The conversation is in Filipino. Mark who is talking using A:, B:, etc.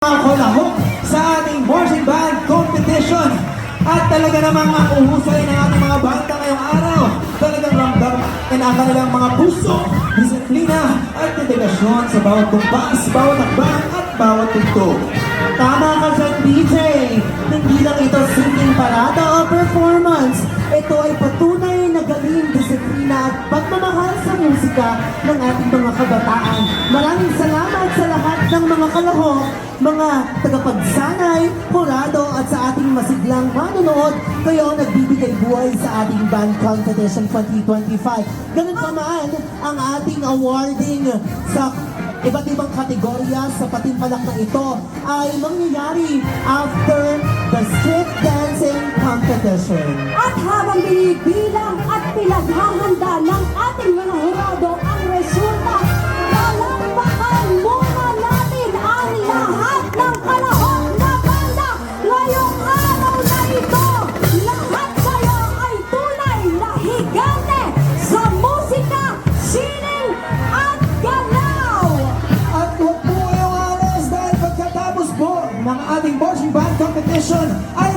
A: Kalahok sa ating marching band competition. At talaga namang makuhusay ng ating mga banda ngayong araw. Talagang ramdam ang kanilang mga puso, disiplina at dedikasyon sa bawat tumbas, bawat akbang at bawat tugtog.
B: Tama ka dyan, DJ! Hindi lang ito singing parada o performance. Ito ay patunay na galing, disiplina at pagmamahal sa musika ng ating mga kabataan. Maraming salamat sa lahat ng mga kalahok, mga tagapagsanay, hurado at sa ating masiglang manonood kayo nagbibigay buhay sa ating band competition 2025. Ganun pa man ang ating awarding sa iba't ibang kategorya sa patimpalak na ito ay mangyayari after the street dancing competition.
C: At habang binibilang at pinaghahanda ng ating mga hurado ang resulta, palakpakan muna natin ang lahat ng kalahok na banda ngayong araw na ito. Lahat kayo ay tunay na higante sa musika, sining at galaw.
A: At huwag po kayong alas dahil pagkatapos po ng ating marching band competition ay